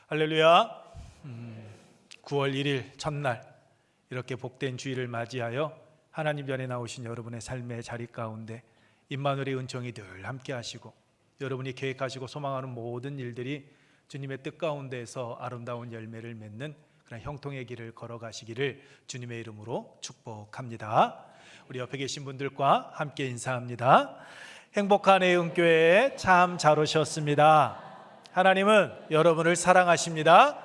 할렐루야. 9월 1일 첫날 이렇게 복된 주일을 맞이하여 하나님 전에 나오신 여러분의 삶의 자리 가운데 임마누엘의 은총이 늘 함께 하시고 여러분이 계획하시고 소망하는 모든 일들이 주님의 뜻 가운데에서 아름다운 열매를 맺는 그런 형통의 길을 걸어가시기를 주님의 이름으로 축복합니다. 우리 옆에 계신 분들과 함께 인사합니다. 행복한 애응교회에 참 잘 오셨습니다. 하나님은 여러분을 사랑하십니다.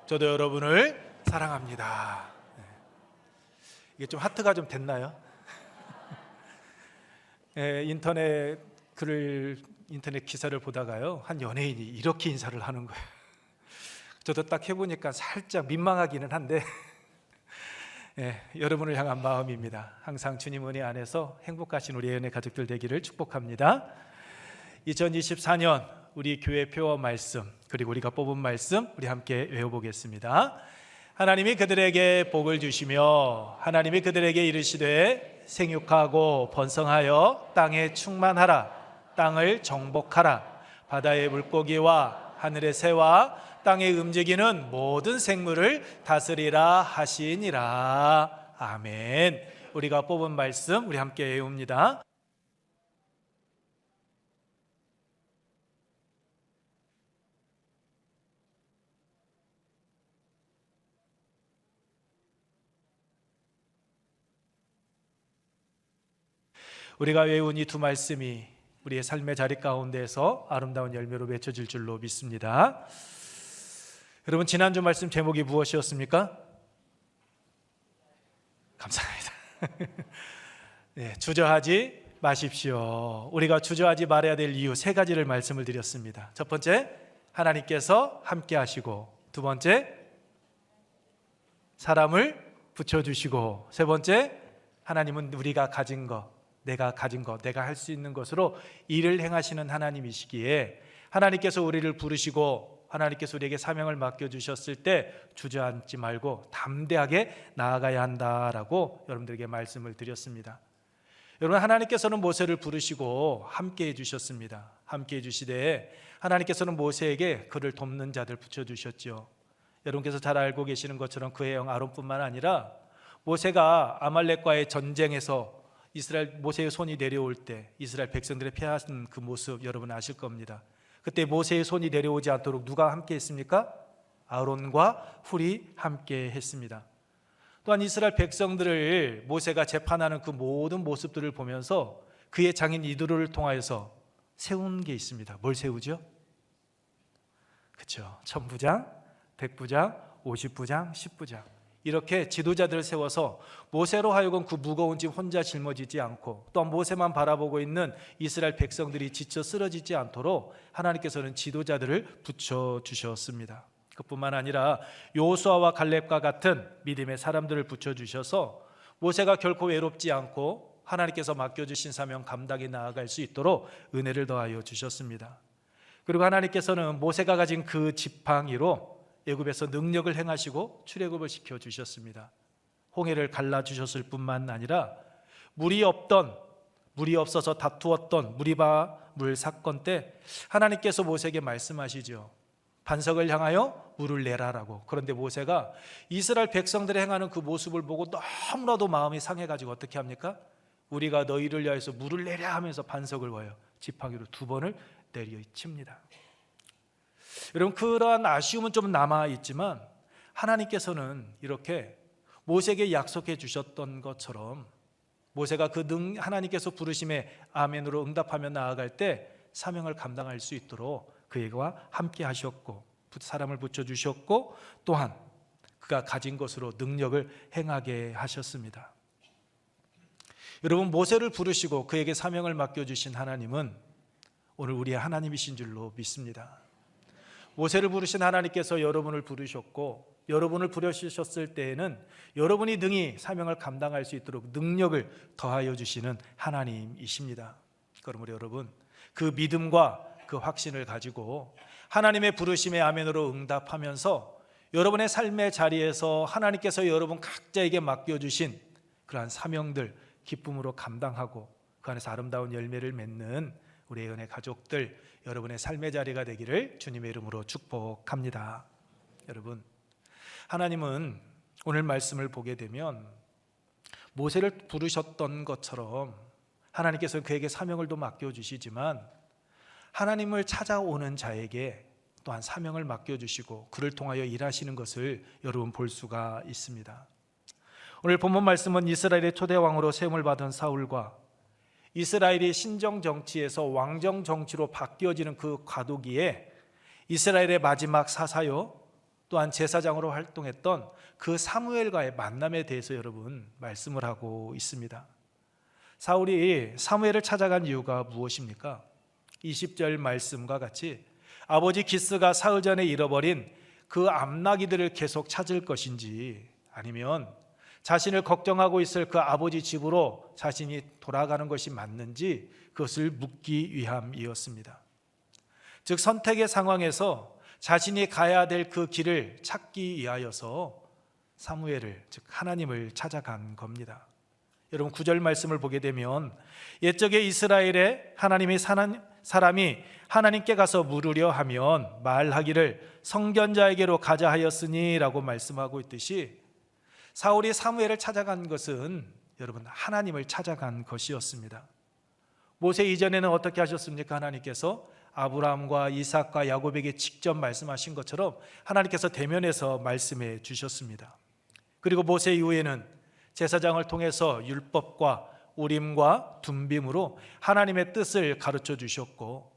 저도 여러분을 사랑합니다. 이게 좀 하트가 좀 됐나요? 인터넷 기사를 보다가요, 한 연예인이 이렇게 인사를 하는 거예요. 저도 딱 해보니까 살짝 민망하기는 한데 여러분을 향한 마음입니다. 항상 주님 은혜 안에서 행복하신 우리 연예 가족들 되기를 축복합니다. 2024년 우리 교회 표어 말씀, 그리고 우리가 뽑은 말씀 우리 함께 외워보겠습니다. 하나님이 그들에게 복을 주시며 하나님이 그들에게 이르시되 생육하고 번성하여 땅에 충만하라. 땅을 정복하라. 바다의 물고기와 하늘의 새와 땅에 움직이는 모든 생물을 다스리라 하시니라. 아멘. 우리가 뽑은 말씀 우리 함께 외웁니다. 우리가 외운 이 두 말씀이 우리의 삶의 자리 가운데에서 아름다운 열매로 맺혀질 줄로 믿습니다. 여러분, 지난주 말씀 제목이 무엇이었습니까? 감사합니다. 주저하지 마십시오. 우리가 주저하지 말아야 될 이유 세 가지를 말씀을 드렸습니다. 첫 번째, 하나님께서 함께 하시고, 두 번째, 사람을 붙여주시고, 세 번째, 하나님은 우리가 가진 것, 내가 할 수 있는 것으로 일을 행하시는 하나님이시기에 하나님께서 우리를 부르시고 하나님께서 우리에게 사명을 맡겨주셨을 때 주저앉지 말고 담대하게 나아가야 한다라고 여러분들에게 말씀을 드렸습니다. 여러분, 하나님께서는 모세를 부르시고 함께 해주셨습니다. 함께 해주시되 하나님께서는 모세에게 그를 돕는 자들 붙여주셨죠. 여러분께서 잘 알고 계시는 것처럼 그의 형 아론뿐만 아니라 모세가 아말렉과의 전쟁에서 모세의 손이 내려올 때 이스라엘 백성들의 패하는 그 모습 여러분 아실 겁니다. 그때 모세의 손이 내려오지 않도록 누가 함께 했습니까? 아론과 훌이 함께 했습니다. 또한 이스라엘 백성들을 모세가 재판하는 그 모든 모습들을 보면서 그의 장인 이드로를 통하여서 세운 게 있습니다. 뭘 세우죠? 그렇죠. 1000부장, 100부장, 50부장, 10부장 이렇게 지도자들을 세워서 모세로 하여금 그 무거운 짐 혼자 짊어지지 않고 또한 모세만 바라보고 있는 이스라엘 백성들이 지쳐 쓰러지지 않도록 하나님께서는 지도자들을 붙여주셨습니다. 그뿐만 아니라 여호수아와 갈렙과 같은 믿음의 사람들을 붙여주셔서 모세가 결코 외롭지 않고 하나님께서 맡겨주신 사명 감당해 나아갈 수 있도록 은혜를 더하여 주셨습니다. 그리고 하나님께서는 모세가 가진 그 지팡이로 애굽에서 능력을 행하시고 출애굽을 시켜 주셨습니다. 홍해를 갈라 주셨을 뿐만 아니라 물이 없어서 다투었던 무리바물 사건 때 하나님께서 모세에게 말씀하시죠. 반석을 향하여 물을 내라라고. 그런데 모세가 이스라엘 백성들이 행하는 그 모습을 보고 너무나도 마음이 상해가지고 어떻게 합니까? 우리가 너희를 위하여서 물을 내랴 하면서 반석을 워요. 지팡이로 2번을 내려칩니다. 여러분, 그러한 아쉬움은 좀 남아있지만 하나님께서는 이렇게 모세에게 약속해 주셨던 것처럼 모세가 하나님께서 부르심에 아멘으로 응답하며 나아갈 때 사명을 감당할 수 있도록 그에게와 함께 하셨고 사람을 붙여주셨고 또한 그가 가진 것으로 능력을 행하게 하셨습니다. 여러분, 모세를 부르시고 그에게 사명을 맡겨주신 하나님은 오늘 우리의 하나님이신 줄로 믿습니다. 모세를 부르신 하나님께서 여러분을 부르셨고 여러분을 부르셨을 때에는 여러분이 능히 사명을 감당할 수 있도록 능력을 더하여 주시는 하나님이십니다. 그러므로 여러분, 그 믿음과 그 확신을 가지고 하나님의 부르심에 아멘으로 응답하면서 여러분의 삶의 자리에서 하나님께서 여러분 각자에게 맡겨주신 그러한 사명들 기쁨으로 감당하고 그 안에서 아름다운 열매를 맺는 우리의 은혜 가족들 여러분의 삶의 자리가 되기를 주님의 이름으로 축복합니다. 여러분, 하나님은 오늘 말씀을 보게 되면 모세를 부르셨던 것처럼 하나님께서 그에게 사명을 또 맡겨주시지만 하나님을 찾아오는 자에게 또한 사명을 맡겨주시고 그를 통하여 일하시는 것을 여러분 볼 수가 있습니다. 오늘 본문 말씀은 이스라엘의 초대 왕으로 세움을 받은 사울과 이스라엘이 신정 정치에서 왕정 정치로 바뀌어지는 그 과도기에 이스라엘의 마지막 사사요 또한 제사장으로 활동했던 그 사무엘과의 만남에 대해서 여러분 말씀을 하고 있습니다. 사울이 사무엘을 찾아간 이유가 무엇입니까? 20절 말씀과 같이 아버지 기스가 사흘 전에 잃어버린 그 암나기들을 계속 찾을 것인지 아니면 자신을 걱정하고 있을 그 아버지 집으로 자신이 돌아가는 것이 맞는지 그것을 묻기 위함이었습니다. 즉 선택의 상황에서 자신이 가야 될 그 길을 찾기 위하여서 사무엘을 즉 하나님을 찾아간 겁니다. 여러분 9절 말씀을 보게 되면 옛적에 이스라엘에 하나님의 사람이 하나님께 가서 물으려 하면 말하기를 성견자에게로 가자 하였으니 라고 말씀하고 있듯이 사울이 사무엘을 찾아간 것은 여러분 하나님을 찾아간 것이었습니다. 모세 이전에는 어떻게 하셨습니까? 하나님께서 아브라함과 이삭과 야곱에게 직접 말씀하신 것처럼 하나님께서 대면해서 말씀해 주셨습니다. 그리고 모세 이후에는 제사장을 통해서 율법과 우림과 둠빔으로 하나님의 뜻을 가르쳐 주셨고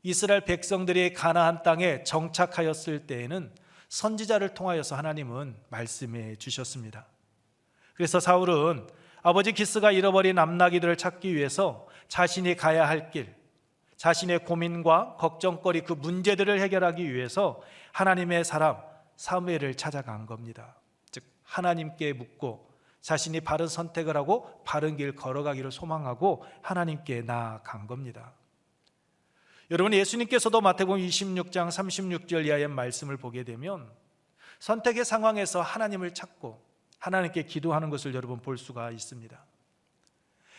이스라엘 백성들이 가나안 땅에 정착하였을 때에는 선지자를 통하여서 하나님은 말씀해 주셨습니다. 그래서 사울은 아버지 기스가 잃어버린 암나기들을 찾기 위해서 자신이 가야 할 길, 자신의 고민과 걱정거리 그 문제들을 해결하기 위해서 하나님의 사람 사무엘을 찾아간 겁니다. 즉 하나님께 묻고 자신이 바른 선택을 하고 바른 길 걸어가기를 소망하고 하나님께 나아간 겁니다. 여러분 예수님께서도 마태복음 26장 36절 이하의 말씀을 보게 되면 선택의 상황에서 하나님을 찾고 하나님께 기도하는 것을 여러분 볼 수가 있습니다.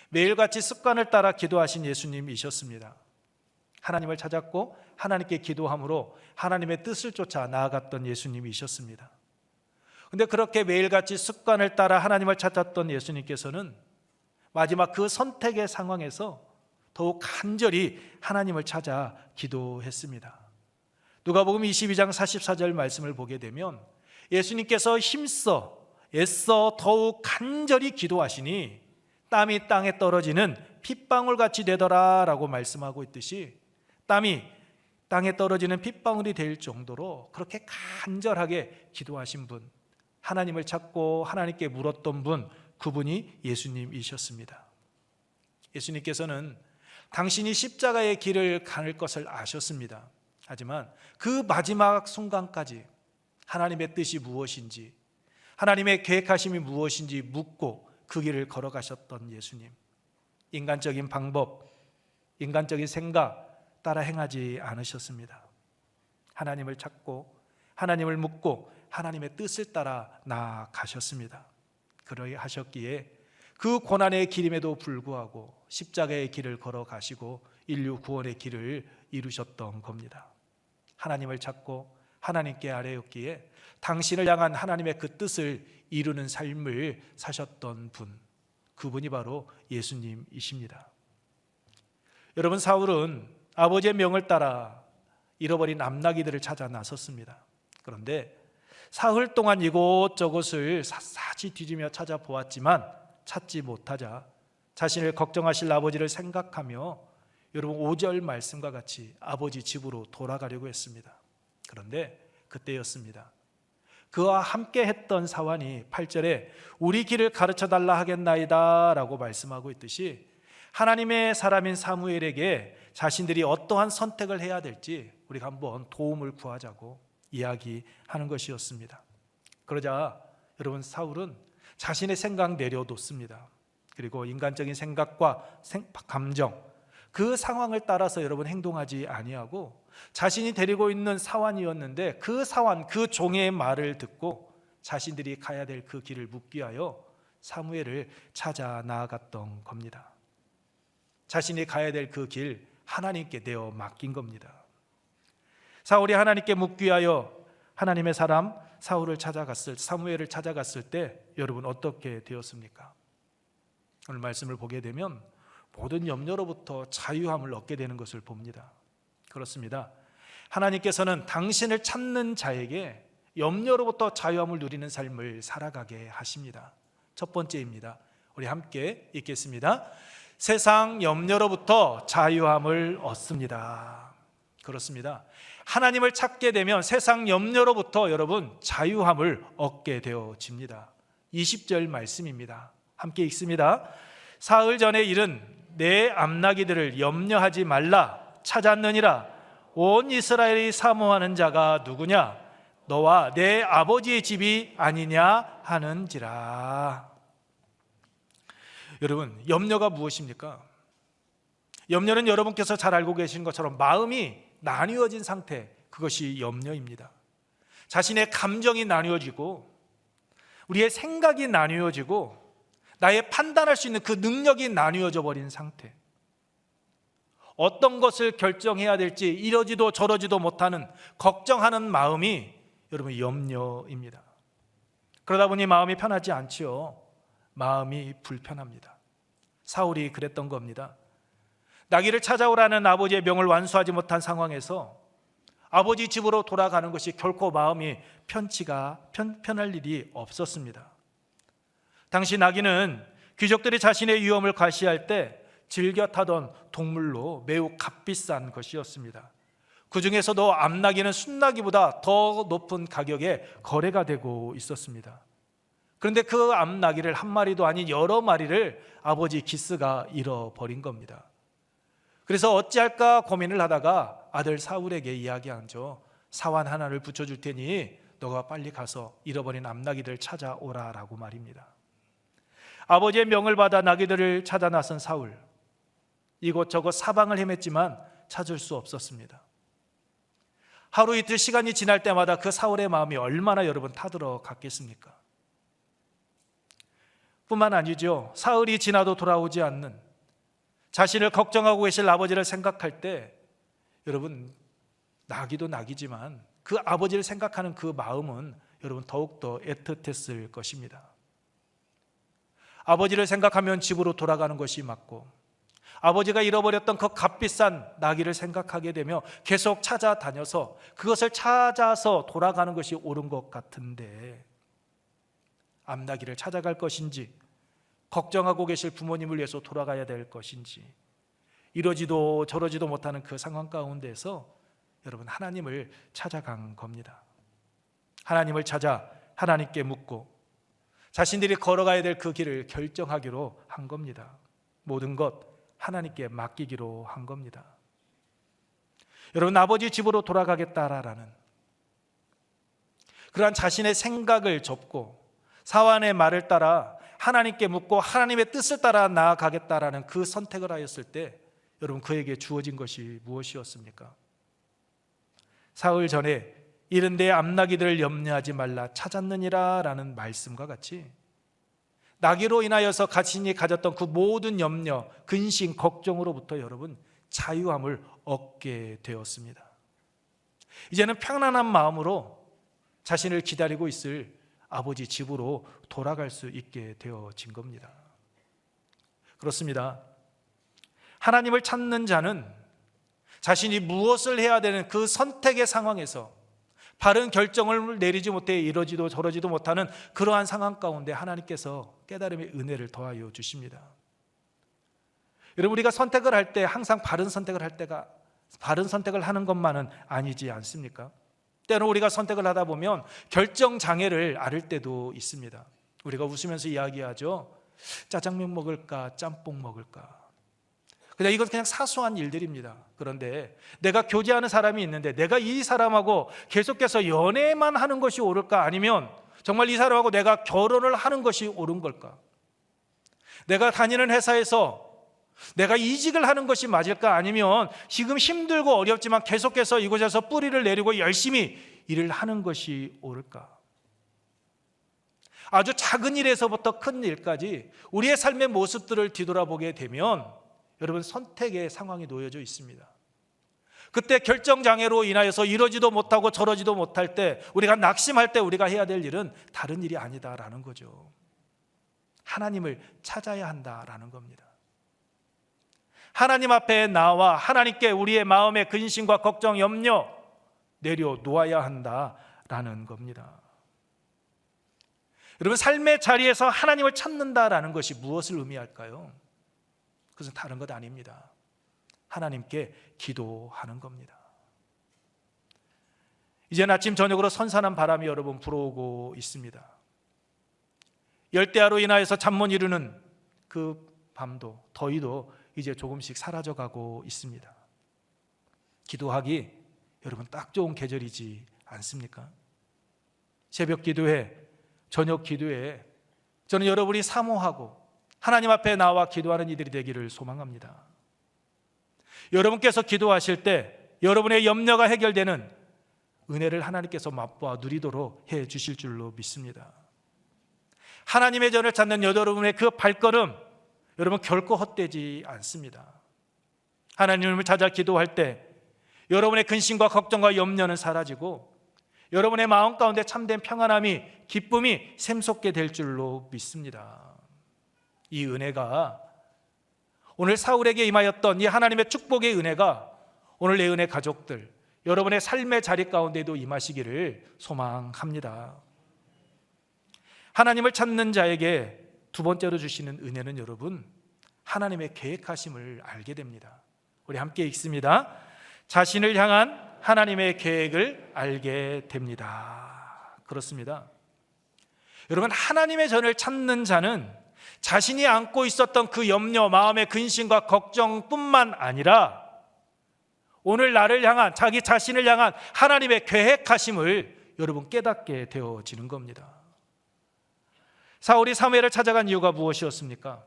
매일같이 습관을 따라 기도하신 예수님이셨습니다. 하나님을 찾았고 하나님께 기도함으로 하나님의 뜻을 쫓아 나아갔던 예수님이셨습니다. 그런데 그렇게 매일같이 습관을 따라 하나님을 찾았던 예수님께서는 마지막 그 선택의 상황에서 더욱 간절히 하나님을 찾아 기도했습니다. 누가복음 22장 44절 말씀을 보게 되면 예수님께서 힘써 애써 더욱 간절히 기도하시니 땀이 땅에 떨어지는 핏방울같이 되더라 라고 말씀하고 있듯이 땀이 땅에 떨어지는 핏방울이 될 정도로 그렇게 간절하게 기도하신 분, 하나님을 찾고 하나님께 물었던 분, 그분이 예수님이셨습니다. 예수님께서는 당신이 십자가의 길을 갈 것을 아셨습니다. 하지만 그 마지막 순간까지 하나님의 뜻이 무엇인지, 하나님의 계획하심이 무엇인지 묻고 그 길을 걸어가셨던 예수님. 인간적인 방법, 인간적인 생각 따라 행하지 않으셨습니다. 하나님을 찾고 하나님을 묻고 하나님의 뜻을 따라 나아가셨습니다. 그러하셨기에 그 고난의 길임에도 불구하고 십자가의 길을 걸어가시고 인류 구원의 길을 이루셨던 겁니다. 하나님을 찾고 하나님께 아뢰었기에 당신을 향한 하나님의 그 뜻을 이루는 삶을 사셨던 분, 그분이 바로 예수님이십니다. 여러분 사울은 아버지의 명을 따라 잃어버린 암나기들을 찾아 나섰습니다. 그런데 사흘 동안 이곳저곳을 샅샅이 뒤지며 찾아보았지만 찾지 못하자 자신을 걱정하실 아버지를 생각하며 여러분 5절 말씀과 같이 아버지 집으로 돌아가려고 했습니다. 그런데 그때였습니다. 그와 함께 했던 사환이 8절에 우리 길을 가르쳐달라 하겠나이다 라고 말씀하고 있듯이 하나님의 사람인 사무엘에게 자신들이 어떠한 선택을 해야 될지 우리가 한번 도움을 구하자고 이야기하는 것이었습니다. 그러자 여러분 사울은 자신의 생각 내려놓습니다. 그리고 인간적인 생각과 감정, 그 상황을 따라서 여러분 행동하지 아니하고 자신이 데리고 있는 사환이었는데 그 사환, 그 종의 말을 듣고 자신들이 가야 될 그 길을 묻기 위하여 사무엘을 찾아 나아갔던 겁니다. 자신이 가야 될 그 길 하나님께 내어 맡긴 겁니다. 사울이 하나님께 묻기 위하여 하나님의 사람 사무엘을 찾아갔을 때 여러분 어떻게 되었습니까? 오늘 말씀을 보게 되면 모든 염려로부터 자유함을 얻게 되는 것을 봅니다. 그렇습니다. 하나님께서는 당신을 찾는 자에게 염려로부터 자유함을 누리는 삶을 살아가게 하십니다. 첫 번째입니다. 우리 함께 읽겠습니다. 세상 염려로부터 자유함을 얻습니다. 그렇습니다. 하나님을 찾게 되면 세상 염려로부터 여러분 자유함을 얻게 되어집니다. 20절 말씀입니다. 함께 읽습니다. 사흘 전의 일은 내 암나기들을 염려하지 말라 찾았느니라. 온 이스라엘이 사모하는 자가 누구냐? 너와 내 아버지의 집이 아니냐 하는지라. 여러분, 염려가 무엇입니까? 염려는 여러분께서 잘 알고 계신 것처럼 마음이 나뉘어진 상태, 그것이 염려입니다. 자신의 감정이 나뉘어지고 우리의 생각이 나뉘어지고 나의 판단할 수 있는 그 능력이 나뉘어져 버린 상태, 어떤 것을 결정해야 될지 이러지도 저러지도 못하는 걱정하는 마음이 여러분 염려입니다. 그러다 보니 마음이 편하지 않지요. 마음이 불편합니다. 사울이 그랬던 겁니다. 나귀를 찾아오라는 아버지의 명을 완수하지 못한 상황에서 아버지 집으로 돌아가는 것이 결코 마음이 편할 일이 없었습니다. 당시 나귀는 귀족들이 자신의 위험을 과시할 때 즐겨 타던 동물로 매우 값비싼 것이었습니다. 그 중에서도 암나귀는 순나귀보다 더 높은 가격에 거래가 되고 있었습니다. 그런데 그 암나귀를 한 마리도 아닌 여러 마리를 아버지 기스가 잃어버린 겁니다. 그래서 어찌할까 고민을 하다가 아들 사울에게 이야기하죠. 사환 하나를 붙여줄 테니 너가 빨리 가서 잃어버린 암나귀들 찾아오라라고 말입니다. 아버지의 명을 받아 나귀들을 찾아 나선 사울, 이곳저곳 사방을 헤맸지만 찾을 수 없었습니다. 하루 이틀 시간이 지날 때마다 그 사울의 마음이 얼마나 여러분 타들어 갔겠습니까? 뿐만 아니죠. 사흘이 지나도 돌아오지 않는 자신을 걱정하고 계실 아버지를 생각할 때 여러분 나기도 나기지만 그 아버지를 생각하는 그 마음은 여러분 더욱더 애틋했을 것입니다. 아버지를 생각하면 집으로 돌아가는 것이 맞고 아버지가 잃어버렸던 그 값비싼 나귀를 생각하게 되며 계속 찾아다녀서 그것을 찾아서 돌아가는 것이 옳은 것 같은데 암나귀를 찾아갈 것인지 걱정하고 계실 부모님을 위해서 돌아가야 될 것인지 이러지도 저러지도 못하는 그 상황 가운데서 여러분 하나님을 찾아간 겁니다. 하나님을 찾아 하나님께 묻고 자신들이 걸어가야 될 그 길을 결정하기로 한 겁니다. 모든 것 하나님께 맡기기로 한 겁니다. 여러분 아버지 집으로 돌아가겠다라는 그러한 자신의 생각을 접고 사환의 말을 따라 하나님께 묻고 하나님의 뜻을 따라 나아가겠다라는 그 선택을 하였을 때 여러분 그에게 주어진 것이 무엇이었습니까? 사흘 전에 이른 내 암나귀들을 염려하지 말라 찾았느니라 라는 말씀과 같이 나귀로 인하여서 자신이 가졌던 그 모든 염려, 근심, 걱정으로부터 여러분 자유함을 얻게 되었습니다. 이제는 편안한 마음으로 자신을 기다리고 있을 아버지 집으로 돌아갈 수 있게 되어진 겁니다. 그렇습니다. 하나님을 찾는 자는 자신이 무엇을 해야 되는 그 선택의 상황에서 바른 결정을 내리지 못해 이러지도 저러지도 못하는 그러한 상황 가운데 하나님께서 깨달음의 은혜를 더하여 주십니다. 여러분 우리가 선택을 할 때 항상 바른 선택을 하는 것만은 아니지 않습니까? 때로 우리가 선택을 하다 보면 결정 장애를 앓을 때도 있습니다. 우리가 웃으면서 이야기하죠. 짜장면 먹을까 짬뽕 먹을까. 이건 그냥 사소한 일들입니다. 그런데 내가 교제하는 사람이 있는데 내가 이 사람하고 계속해서 연애만 하는 것이 옳을까? 아니면 정말 이 사람하고 내가 결혼을 하는 것이 옳은 걸까? 내가 다니는 회사에서 내가 이직을 하는 것이 맞을까? 아니면 지금 힘들고 어렵지만 계속해서 이곳에서 뿌리를 내리고 열심히 일을 하는 것이 옳을까? 아주 작은 일에서부터 큰 일까지 우리의 삶의 모습들을 뒤돌아보게 되면 여러분 선택의 상황이 놓여져 있습니다. 그때 결정장애로 인하여서 이러지도 못하고 저러지도 못할 때, 우리가 낙심할 때 우리가 해야 될 일은 다른 일이 아니다라는 거죠. 하나님을 찾아야 한다라는 겁니다. 하나님 앞에 나와 하나님께 우리의 마음의 근심과 걱정, 염려 내려놓아야 한다라는 겁니다. 여러분, 삶의 자리에서 하나님을 찾는다라는 것이 무엇을 의미할까요? 그것은 다른 것 아닙니다. 하나님께 기도하는 겁니다. 이제는 아침 저녁으로 선선한 바람이 여러분 불어오고 있습니다. 열대야로 인하여서 잠 못 이루는 그 밤도, 더위도 이제 조금씩 사라져가고 있습니다. 기도하기 여러분 딱 좋은 계절이지 않습니까? 새벽 기도회, 저녁 기도회, 저는 여러분이 사모하고 하나님 앞에 나와 기도하는 이들이 되기를 소망합니다. 여러분께서 기도하실 때 여러분의 염려가 해결되는 은혜를 하나님께서 맛보아 누리도록 해 주실 줄로 믿습니다. 하나님의 전을 찾는 여러분의 그 발걸음, 여러분 결코 헛되지 않습니다. 하나님을 찾아 기도할 때 여러분의 근심과 걱정과 염려는 사라지고 여러분의 마음 가운데 참된 평안함이, 기쁨이 샘솟게 될 줄로 믿습니다. 이 은혜가, 오늘 사울에게 임하였던 이 하나님의 축복의 은혜가 오늘 내 은혜 가족들, 여러분의 삶의 자리 가운데도 임하시기를 소망합니다. 하나님을 찾는 자에게 두 번째로 주시는 은혜는 여러분, 하나님의 계획하심을 알게 됩니다. 우리 함께 읽습니다. 자신을 향한 하나님의 계획을 알게 됩니다. 그렇습니다. 여러분, 하나님의 전을 찾는 자는 자신이 안고 있었던 그 염려, 마음의 근심과 걱정뿐만 아니라 오늘 나를 향한, 자기 자신을 향한 하나님의 계획하심을 여러분 깨닫게 되어지는 겁니다. 사울이 사무엘을 찾아간 이유가 무엇이었습니까?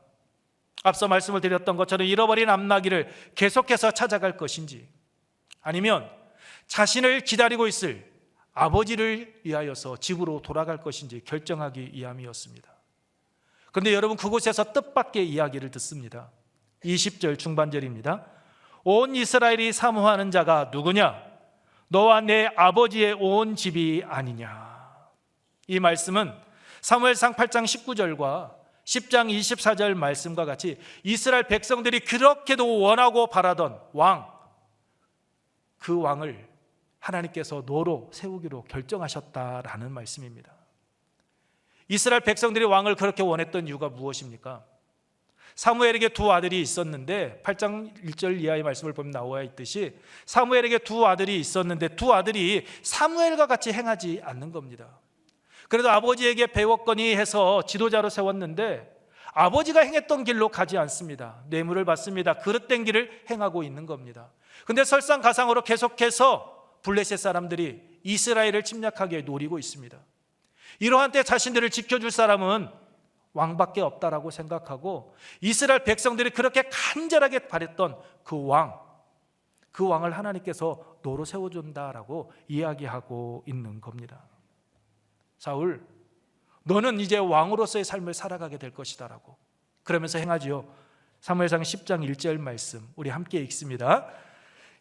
앞서 말씀을 드렸던 것처럼 잃어버린 암나기를 계속해서 찾아갈 것인지, 아니면 자신을 기다리고 있을 아버지를 위하여서 집으로 돌아갈 것인지 결정하기 위함이었습니다. 그런데 여러분, 그곳에서 뜻밖의 이야기를 듣습니다. 20절 중반절입니다. 온 이스라엘이 사모하는 자가 누구냐? 너와 내 아버지의 온 집이 아니냐. 이 말씀은 사무엘상 8장 19절과 10장 24절 말씀과 같이 이스라엘 백성들이 그렇게도 원하고 바라던 왕, 그 왕을 하나님께서 노로 세우기로 결정하셨다라는 말씀입니다. 이스라엘 백성들이 왕을 그렇게 원했던 이유가 무엇입니까? 사무엘에게 두 아들이 있었는데 8장 1절 이하의 말씀을 보면 나와 있듯이 사무엘에게 두 아들이 있었는데 두 아들이 사무엘과 같이 행하지 않는 겁니다. 그래도 아버지에게 배웠거니 해서 지도자로 세웠는데 아버지가 행했던 길로 가지 않습니다. 뇌물을 받습니다. 그릇된 길을 행하고 있는 겁니다. 그런데 설상가상으로 계속해서 블레셋 사람들이 이스라엘을 침략하게 노리고 있습니다. 이러한 때 자신들을 지켜줄 사람은 왕밖에 없다라고 생각하고 이스라엘 백성들이 그렇게 간절하게 바랬던 그 왕을 하나님께서 노로 세워준다라고 이야기하고 있는 겁니다. 사울, 너는 이제 왕으로서의 삶을 살아가게 될 것이다라고 그러면서 행하지요. 사무엘상 10장 1절 말씀 우리 함께 읽습니다.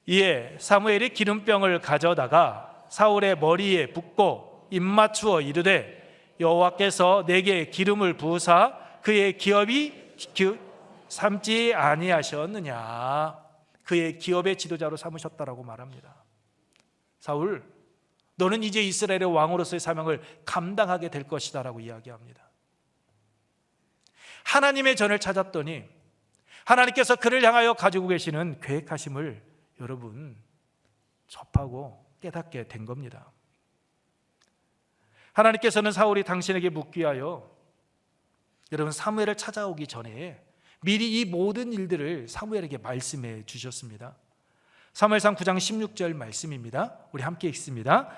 이에 사무엘이 기름병을 가져다가 사울의 머리에 붓고 입맞추어 이르되 여호와께서 내게 기름을 부으사 그의 기업이 삼지 아니하셨느냐. 그의 기업의 지도자로 삼으셨다라고 말합니다. 사울, 너는 이제 이스라엘의 왕으로서의 사명을 감당하게 될 것이다라고 이야기합니다. 하나님의 전을 찾았더니 하나님께서 그를 향하여 가지고 계시는 계획하심을 여러분 접하고 깨닫게 된 겁니다. 하나님께서는 사울이 당신에게 묻기 위하여 여러분 사무엘을 찾아오기 전에 미리 이 모든 일들을 사무엘에게 말씀해 주셨습니다. 사무엘상 9장 16절 말씀입니다. 우리 함께 읽습니다.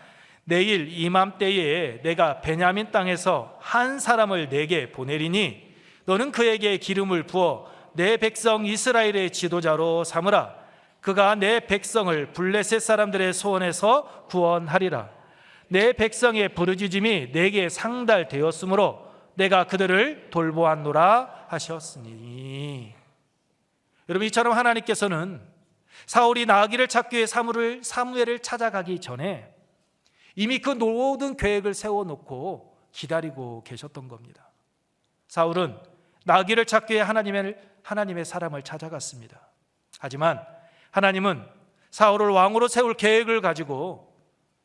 내일 이맘때에 내가 베냐민 땅에서 한 사람을 내게 보내리니 너는 그에게 기름을 부어 내 백성 이스라엘의 지도자로 삼으라. 그가 내 백성을 블레셋 사람들의 손에서 구원하리라. 내 백성의 부르짖음이 내게 상달되었으므로 내가 그들을 돌보았노라 하셨으니. 여러분, 이처럼 하나님께서는 사울이 나귀를 찾기 위해 사무엘을 찾아가기 전에 이미 그 모든 계획을 세워놓고 기다리고 계셨던 겁니다. 사울은 나귀를 찾기 위해 하나님의 사람을 찾아갔습니다. 하지만 하나님은 사울을 왕으로 세울 계획을 가지고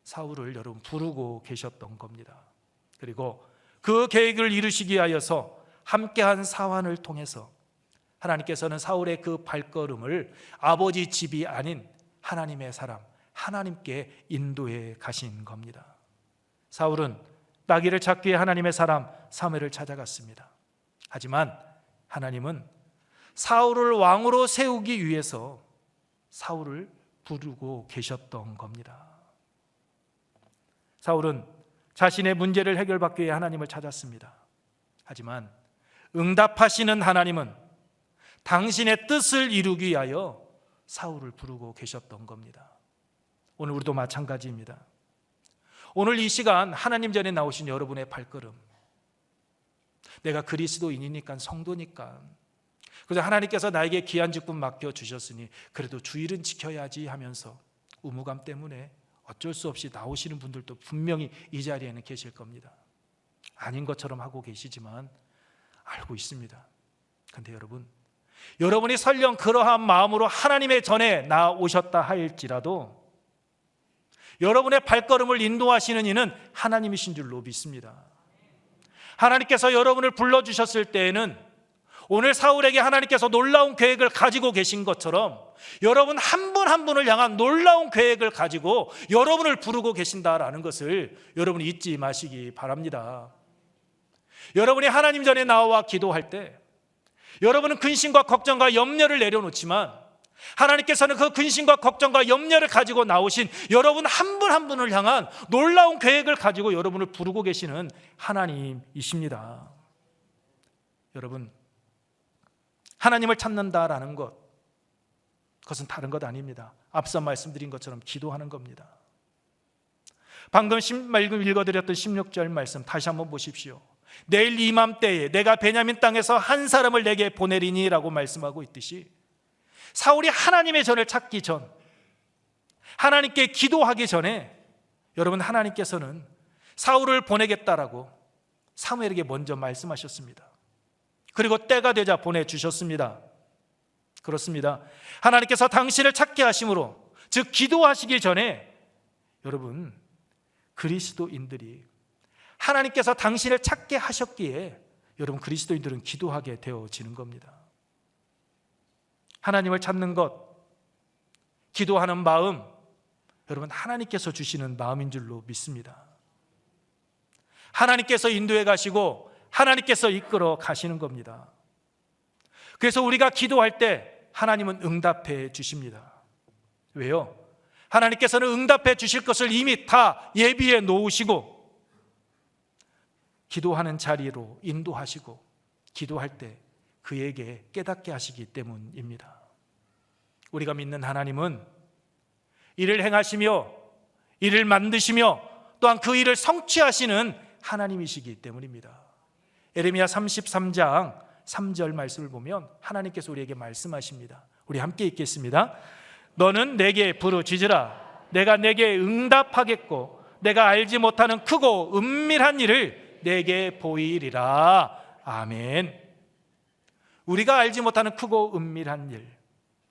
사울을 여러분 부르고 계셨던 겁니다. 그리고 그 계획을 이루시기 위하여서 함께한 사환을 통해서 하나님께서는 사울의 그 발걸음을 아버지 집이 아닌 하나님의 사람, 하나님께 인도해 가신 겁니다. 사울은 나귀를 찾기 위해 하나님의 사람 사무엘을 찾아갔습니다. 하지만 하나님은 사울을 왕으로 세우기 위해서 사울을 부르고 계셨던 겁니다. 사울은 자신의 문제를 해결받기 위해 하나님을 찾았습니다. 하지만 응답하시는 하나님은 당신의 뜻을 이루기 위하여 사울을 부르고 계셨던 겁니다. 오늘 우리도 마찬가지입니다. 오늘 이 시간 하나님 전에 나오신 여러분의 발걸음, 내가 그리스도인이니까, 성도니까, 그래서 하나님께서 나에게 귀한 직분 맡겨주셨으니 그래도 주일은 지켜야지 하면서 의무감 때문에 어쩔 수 없이 나오시는 분들도 분명히 이 자리에는 계실 겁니다. 아닌 것처럼 하고 계시지만 알고 있습니다. 그런데 여러분이 설령 그러한 마음으로 하나님의 전에 나오셨다 할지라도 여러분의 발걸음을 인도하시는 이는 하나님이신 줄로 믿습니다. 하나님께서 여러분을 불러주셨을 때에는 오늘 사울에게 하나님께서 놀라운 계획을 가지고 계신 것처럼 여러분 한 분 한 분을 향한 놀라운 계획을 가지고 여러분을 부르고 계신다라는 것을 여러분이 잊지 마시기 바랍니다. 여러분이 하나님 전에 나와 기도할 때 여러분은 근심과 걱정과 염려를 내려놓지만 하나님께서는 그 근심과 걱정과 염려를 가지고 나오신 여러분 한 분 한 분을 향한 놀라운 계획을 가지고 여러분을 부르고 계시는 하나님이십니다. 여러분, 하나님을 찾는다라는 것, 그것은 다른 것 아닙니다. 앞서 말씀드린 것처럼 기도하는 겁니다. 방금 읽어드렸던 16절 말씀 다시 한번 보십시오. 내일 이맘때에 내가 베냐민 땅에서 한 사람을 내게 보내리니 라고 말씀하고 있듯이 사울이 하나님의 전을 찾기 전, 하나님께 기도하기 전에 여러분 하나님께서는 사울을 보내겠다라고 사무엘에게 먼저 말씀하셨습니다. 그리고 때가 되자 보내주셨습니다. 그렇습니다. 하나님께서 당신을 찾게 하심으로, 즉 기도하시기 전에 여러분 그리스도인들이 하나님께서 당신을 찾게 하셨기에 여러분 그리스도인들은 기도하게 되어지는 겁니다. 하나님을 찾는 것, 기도하는 마음, 여러분 하나님께서 주시는 마음인 줄로 믿습니다. 하나님께서 인도해 가시고 하나님께서 이끌어 가시는 겁니다. 그래서 우리가 기도할 때 하나님은 응답해 주십니다. 왜요? 하나님께서는 응답해 주실 것을 이미 다 예비해 놓으시고 기도하는 자리로 인도하시고 기도할 때 그에게 깨닫게 하시기 때문입니다. 우리가 믿는 하나님은 이를 행하시며 이를 만드시며 또한 그 일을 성취하시는 하나님이시기 때문입니다. 예레미야 33장 3절 말씀을 보면 하나님께서 우리에게 말씀하십니다. 우리 함께 읽겠습니다. 너는 내게 부르짖으라. 내가 내게 응답하겠고 내가 알지 못하는 크고 은밀한 일을 내게 보이리라. 아멘. 우리가 알지 못하는 크고 은밀한 일,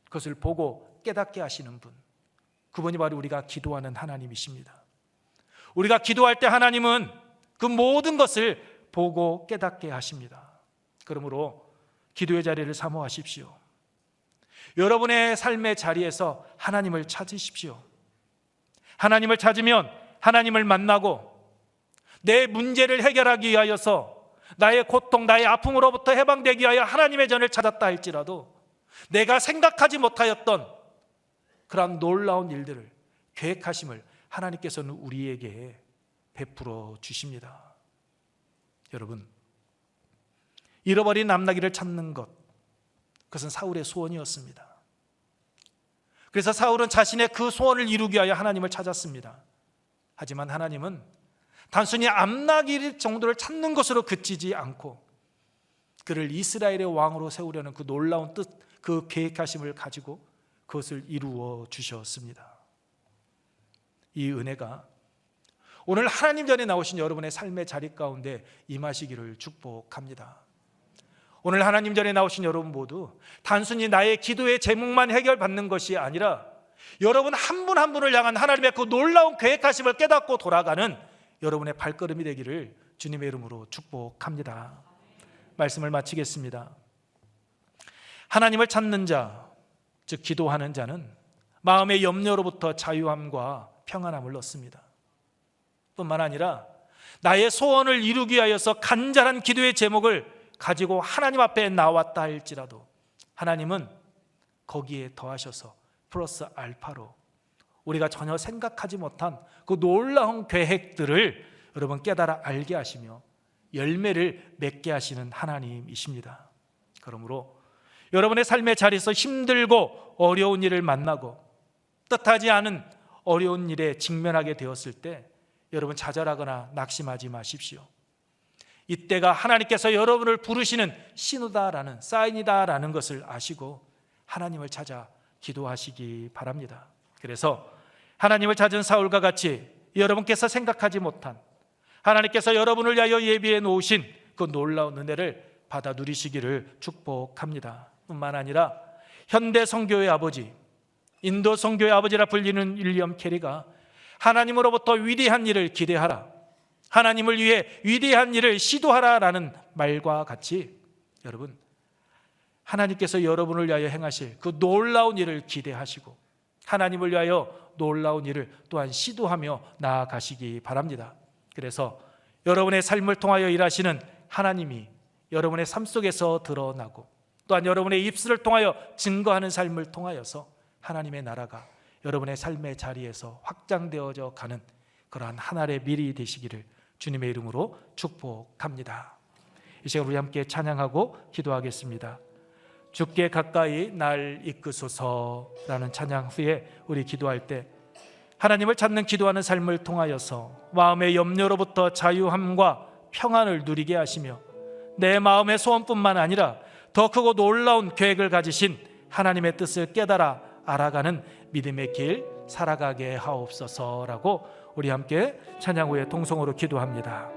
그것을 보고 깨닫게 하시는 분, 그분이 바로 우리가 기도하는 하나님이십니다. 우리가 기도할 때 하나님은 그 모든 것을 보고 깨닫게 하십니다. 그러므로 기도의 자리를 사모하십시오. 여러분의 삶의 자리에서 하나님을 찾으십시오. 하나님을 찾으면 하나님을 만나고 내 문제를 해결하기 위하여서 나의 고통, 나의 아픔으로부터 해방되기 위하여 하나님의 전을 찾았다 할지라도 내가 생각하지 못하였던 그런 놀라운 일들을, 계획하심을 하나님께서는 우리에게 베풀어 주십니다. 여러분, 잃어버린 남나귀를 찾는 것, 그것은 사울의 소원이었습니다. 그래서 사울은 자신의 그 소원을 이루기 위하여 하나님을 찾았습니다. 하지만 하나님은 단순히 암나귀 정도를 찾는 것으로 그치지 않고 그를 이스라엘의 왕으로 세우려는 그 놀라운 뜻, 그 계획하심을 가지고 그것을 이루어 주셨습니다. 이 은혜가 오늘 하나님 전에 나오신 여러분의 삶의 자리 가운데 임하시기를 축복합니다. 오늘 하나님 전에 나오신 여러분 모두 단순히 나의 기도의 제목만 해결받는 것이 아니라 여러분 한 분 한 분을 향한 하나님의 그 놀라운 계획하심을 깨닫고 돌아가는 여러분의 발걸음이 되기를 주님의 이름으로 축복합니다. 말씀을 마치겠습니다. 하나님을 찾는 자, 즉 기도하는 자는 마음의 염려로부터 자유함과 평안함을 얻습니다. 뿐만 아니라 나의 소원을 이루기 위하여서 간절한 기도의 제목을 가지고 하나님 앞에 나왔다 할지라도 하나님은 거기에 더하셔서 플러스 알파로 우리가 전혀 생각하지 못한 그 놀라운 계획들을 여러분 깨달아 알게 하시며 열매를 맺게 하시는 하나님이십니다. 그러므로 여러분의 삶의 자리에서 힘들고 어려운 일을 만나고 뜻하지 않은 어려운 일에 직면하게 되었을 때 여러분 좌절하거나 낙심하지 마십시오. 이때가 하나님께서 여러분을 부르시는 신호다라는 사인이다라는 것을 아시고 하나님을 찾아 기도하시기 바랍니다. 그래서 하나님을 찾은 사울과 같이 여러분께서 생각하지 못한 하나님께서 여러분을 위하여 예비해 놓으신 그 놀라운 은혜를 받아 누리시기를 축복합니다. 뿐만 아니라 현대 선교의 아버지, 인도 선교의 아버지라 불리는 윌리엄 캐리가 하나님으로부터 위대한 일을 기대하라, 하나님을 위해 위대한 일을 시도하라라는 말과 같이 여러분 하나님께서 여러분을 위하여 행하실 그 놀라운 일을 기대하시고 하나님을 위하여 놀라운 일을 또한 시도하며 나아가시기 바랍니다. 그래서 여러분의 삶을 통하여 일하시는 하나님이 여러분의 삶 속에서 드러나고 또한 여러분의 입술을 통하여 증거하는 삶을 통하여서 하나님의 나라가 여러분의 삶의 자리에서 확장되어져 가는 그러한 하나의 미리 되시기를 주님의 이름으로 축복합니다. 이 시간 우리 함께 찬양하고 기도하겠습니다. 주께 가까이 날 이끄소서라는 찬양 후에 우리 기도할 때 하나님을 찾는 기도하는 삶을 통하여서 마음의 염려로부터 자유함과 평안을 누리게 하시며 내 마음의 소원뿐만 아니라 더 크고 놀라운 계획을 가지신 하나님의 뜻을 깨달아 알아가는 믿음의 길 살아가게 하옵소서라고 우리 함께 찬양 후에 통성으로 기도합니다.